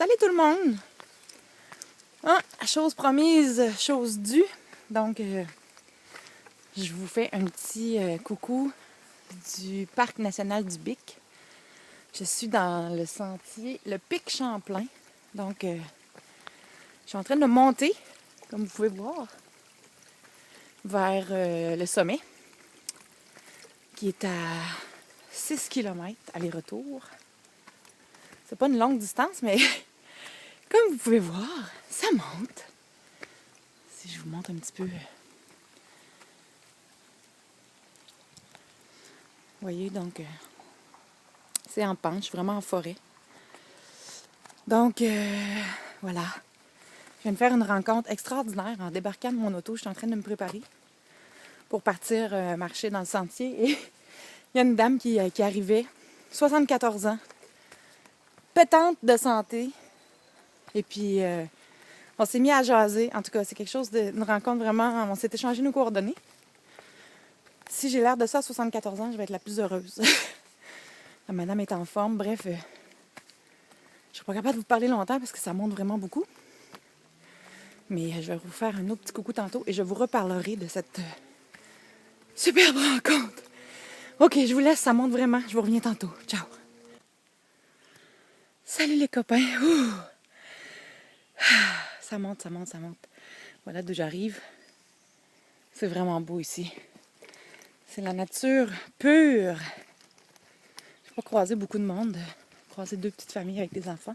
Salut tout le monde! Ah, chose promise, chose due. Donc, je vous fais un petit coucou du Parc national du Bic. Je suis dans le sentier, le Pic Champlain. Donc, je suis en train de monter, comme vous pouvez voir, vers le sommet, qui est à 6 km aller-retour. C'est pas une longue distance, mais comme vous pouvez voir, ça monte. Si je vous montre un petit peu. Vous voyez, donc, c'est en pente, je suis vraiment en forêt. Donc, voilà. Je viens de faire une rencontre extraordinaire en débarquant de mon auto. Je suis en train de me préparer pour partir marcher dans le sentier. Et il y a une dame qui arrivait, 74 ans, pétante de santé. Et puis, on s'est mis à jaser. En tout cas, c'est quelque chose une rencontre vraiment... On s'est échangé nos coordonnées. Si j'ai l'air de ça à 74 ans, je vais être la plus heureuse. La madame est en forme. Bref, je ne serai pas capable de vous parler longtemps parce que ça monte vraiment beaucoup. Mais je vais vous faire un autre petit coucou tantôt et je vous reparlerai de cette superbe rencontre. OK, je vous laisse, ça monte vraiment. Je vous reviens tantôt. Ciao. Salut les copains. Ouh. Ça monte, ça monte, ça monte. Voilà d'où j'arrive. C'est vraiment beau ici. C'est la nature pure. Je n'ai pas croisé beaucoup de monde. J'ai croisé 2 petites familles avec des enfants.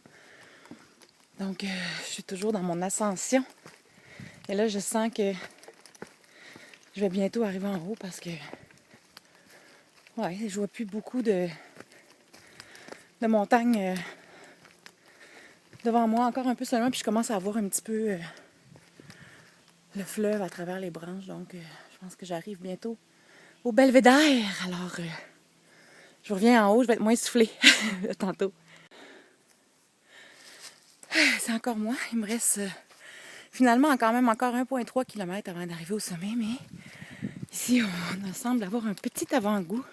Donc, je suis toujours dans mon ascension. Et là, je sens que je vais bientôt arriver en haut parce que ouais, je vois plus beaucoup de montagnes devant moi, encore un peu seulement, puis je commence à voir un petit peu le fleuve à travers les branches. Donc, je pense que j'arrive bientôt au belvédère. Alors, je reviens en haut, je vais être moins soufflée tantôt. C'est encore moi. Il me reste finalement quand même encore 1,3 km avant d'arriver au sommet, mais ici, on semble avoir un petit avant-goût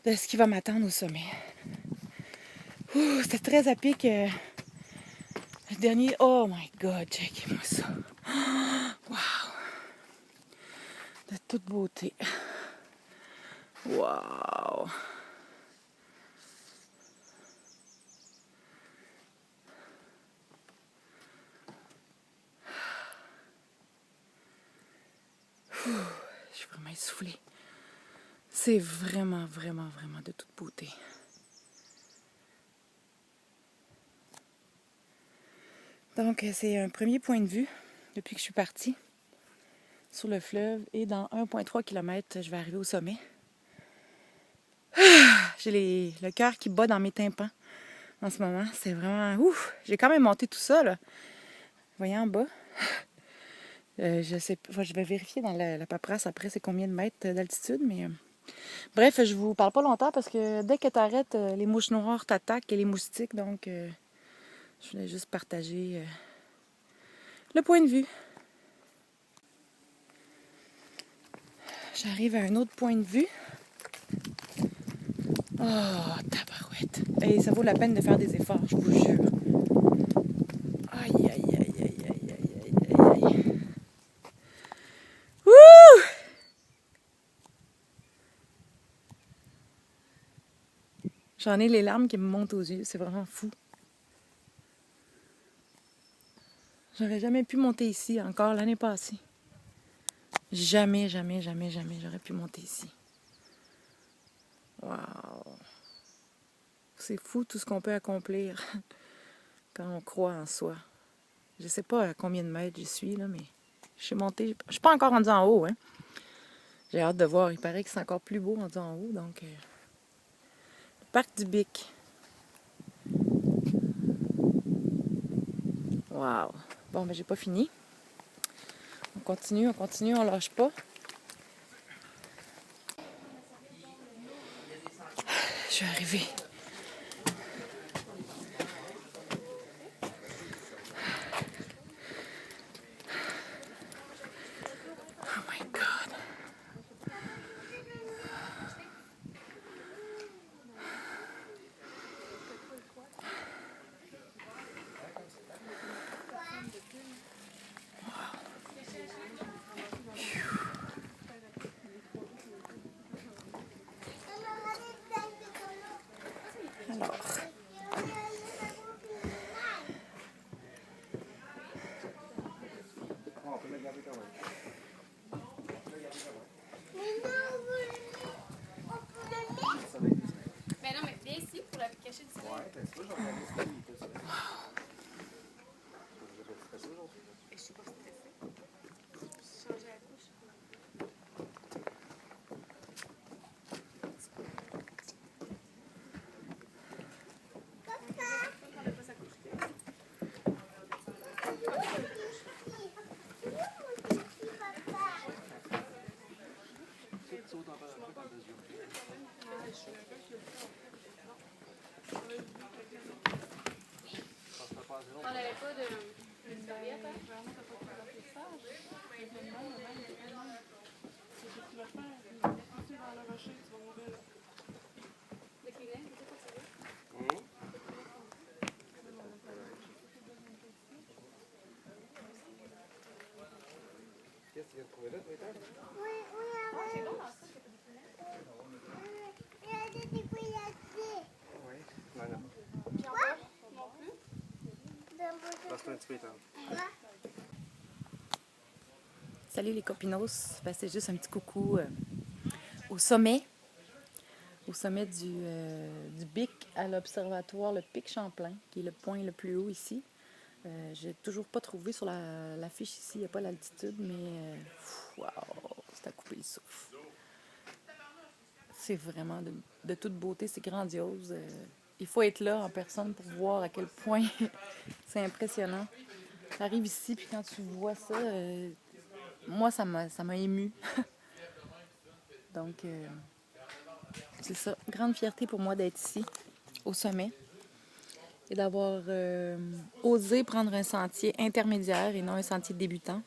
de ce qui va m'attendre au sommet. C'était très à pic. Le dernier, oh my God, checkez-moi ça. Wow! De toute beauté. Wow! Je suis vraiment essoufflée. C'est vraiment, vraiment, vraiment de toute beauté. Donc, c'est un premier point de vue depuis que je suis partie sur le fleuve. Et dans 1,3 km, je vais arriver au sommet. J'ai le cœur qui bat dans mes tympans en ce moment. C'est vraiment... Ouf! J'ai quand même monté tout ça, là. Vous voyez en bas? Je sais pas, je vais vérifier dans la paperasse après c'est combien de mètres d'altitude, mais... Bref, je vous parle pas longtemps parce que dès que t'arrêtes, les mouches noires t'attaquent et les moustiques, donc je voulais juste partager le point de vue. J'arrive à un autre point de vue. Oh, tabarouette. Et ça vaut la peine de faire des efforts, je vous jure. Aïe, aïe, aïe, aïe, aïe, aïe, aïe, aïe. Wouh! J'en ai les larmes qui me montent aux yeux, c'est vraiment fou. J'aurais jamais pu monter ici encore l'année passée. Jamais, jamais, jamais, jamais j'aurais pu monter ici. Wow! C'est fou tout ce qu'on peut accomplir quand on croit en soi. Je sais pas à combien de mètres je suis, là, mais je suis montée. Je suis pas encore rendue en haut, hein. J'ai hâte de voir. Il paraît que c'est encore plus beau rendu en haut, donc... le parc du Bic. Wow! Bon, ben j'ai pas fini. On continue, on lâche pas. Je suis arrivée. Oh my God! Alors, Ben non, mais viens ici pour la cacher du soleil. Je suis pas stressée. Changer la couche. On n'a pas sa couche. On n'avait pas de serviette, hein? De Kleenex, c'est quoi ça veut? Qu'est-ce que tu viens de trouver là, toi, Ethan? C'est bon dans ça, c'est pas des Kleenex. Oui. Non, non. Puis encore, non plus. Passe-moi un petit peu, Ethan. salut les copinos. Ben, c'est juste un petit coucou au sommet. Au sommet du BIC à l'observatoire, le Pic Champlain, qui est le point le plus haut ici. J'ai toujours pas trouvé sur la fiche ici, il n'y a pas l'altitude, mais wow, c'est à couper le souffle. C'est vraiment de toute beauté, c'est grandiose. Il faut être là en personne pour voir à quel point c'est impressionnant. Tu arrives ici, puis quand tu vois ça, moi, ça m'a émue. Donc, c'est ça. Grande fierté pour moi d'être ici, au sommet, et d'avoir osé prendre un sentier intermédiaire et non un sentier débutant.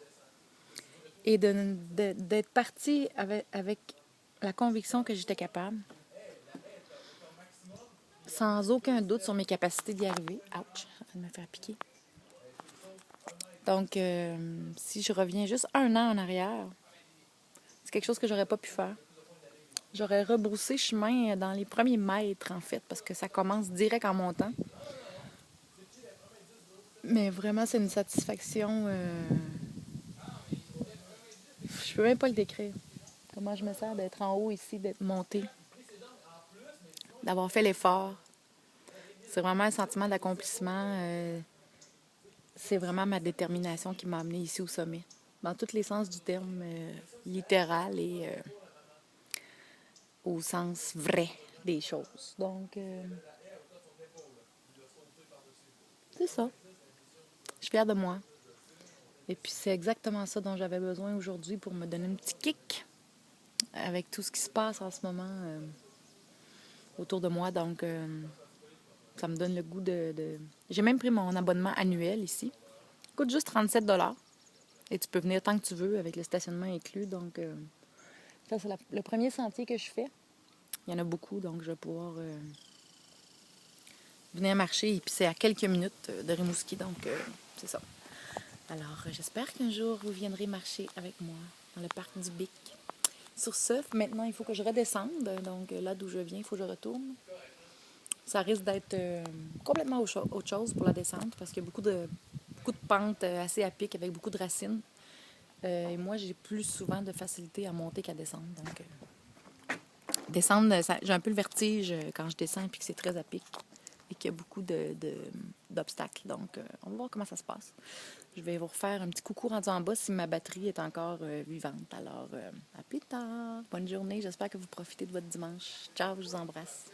Et d'être partie avec la conviction que j'étais capable, sans aucun doute sur mes capacités d'y arriver. Ouch, ça va me faire piquer. Donc, si je reviens juste 1 an en arrière, c'est quelque chose que j'aurais pas pu faire. J'aurais rebroussé chemin dans les premiers mètres, en fait, parce que ça commence direct en montant. Mais vraiment, c'est une satisfaction. Je peux même pas le décrire. Comment je me sers d'être en haut ici, d'être montée, d'avoir fait l'effort. C'est vraiment un sentiment d'accomplissement. C'est vraiment ma détermination qui m'a amenée ici au sommet. Dans tous les sens du terme, littéral et au sens vrai des choses. Donc, c'est ça. Je suis fière de moi. Et puis, c'est exactement ça dont j'avais besoin aujourd'hui pour me donner un petit kick avec tout ce qui se passe en ce moment autour de moi. Donc, ça me donne le goût de... J'ai même pris mon abonnement annuel ici. Il coûte juste 37 $. Et tu peux venir tant que tu veux avec le stationnement inclus. Donc, ça, c'est le premier sentier que je fais. Il y en a beaucoup, donc je vais pouvoir venir marcher. Et puis, c'est à quelques minutes de Rimouski, donc c'est ça. Alors, j'espère qu'un jour, vous viendrez marcher avec moi dans le parc du Bic. Sur ce, maintenant, il faut que je redescende. Donc, là d'où je viens, il faut que je retourne. Ça risque d'être complètement autre chose pour la descente parce qu'il y a beaucoup de pentes assez à pic avec beaucoup de racines. Et moi, j'ai plus souvent de facilité à monter qu'à descendre. Donc, descendre, j'ai un peu le vertige quand je descends et que c'est très à pic et qu'il y a beaucoup d'obstacles. Donc, on va voir comment ça se passe. Je vais vous refaire un petit coucou rendu en bas si ma batterie est encore vivante. Alors, à plus tard. Bonne journée. J'espère que vous profitez de votre dimanche. Ciao, je vous embrasse.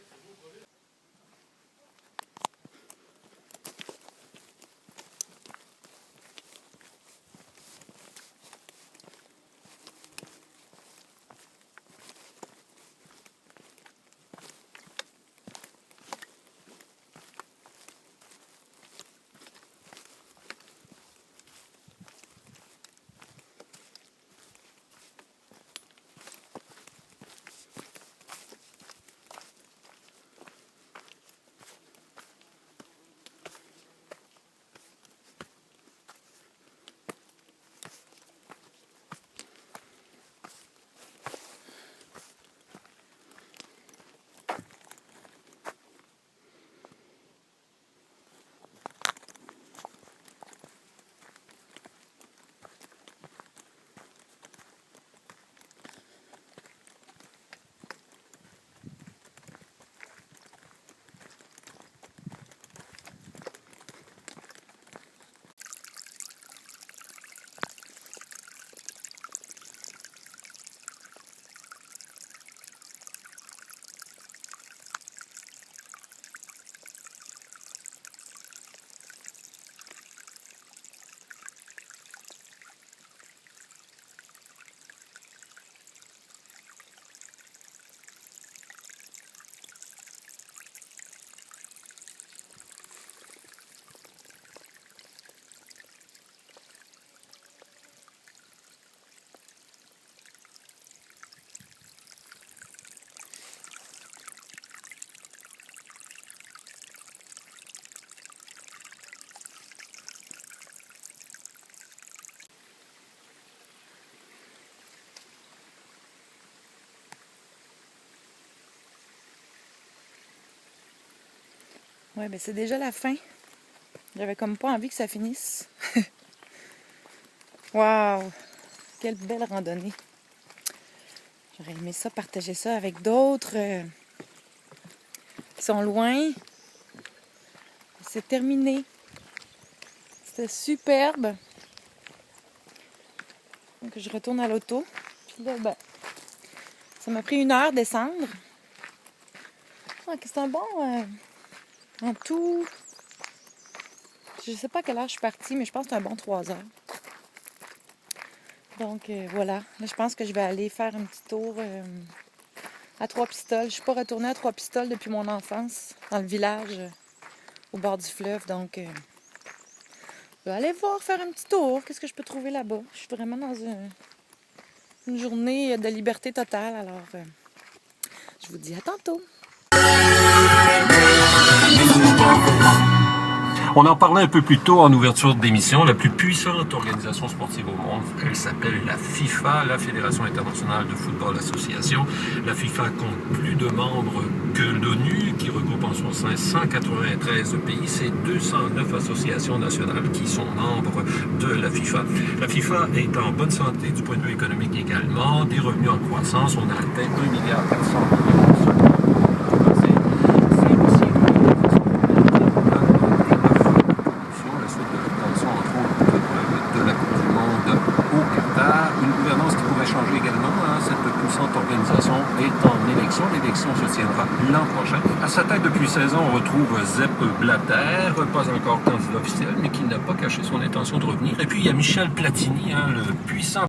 Ouais, ben c'est déjà la fin. J'avais comme pas envie que ça finisse. Waouh! Quelle belle randonnée. J'aurais aimé ça, partager ça avec d'autres qui sont loin. C'est terminé. C'était superbe. Donc je retourne à l'auto. Puis là, ben, ça m'a pris 1 heure descendre. Donc c'est un bon... en tout... Je sais pas à quelle heure je suis partie, mais je pense que c'est un bon 3 heures. Donc voilà. Là, je pense que je vais aller faire un petit tour à Trois-Pistoles. Je suis pas retournée à Trois-Pistoles depuis mon enfance, dans le village, au bord du fleuve. Donc je vais aller voir, faire un petit tour. Qu'est-ce que je peux trouver là-bas? Je suis vraiment dans une journée de liberté totale. Alors, je vous dis à tantôt. On en parlait un peu plus tôt en ouverture d'émission, la plus puissante organisation sportive au monde, elle s'appelle la FIFA, la Fédération internationale de football association. La FIFA compte plus de membres que l'ONU, qui regroupe en son sein 193 pays. C'est 209 associations nationales qui sont membres de la FIFA. La FIFA est en bonne santé du point de vue économique également, des revenus en croissance. On a atteint 1,4 milliard. L'élection se tiendra l'an prochain. À sa tête depuis 16 ans, on retrouve Sepp Blatter, pas encore candidat officiel, mais qui n'a pas caché son intention de revenir. Et puis il y a Michel Platini, le puissant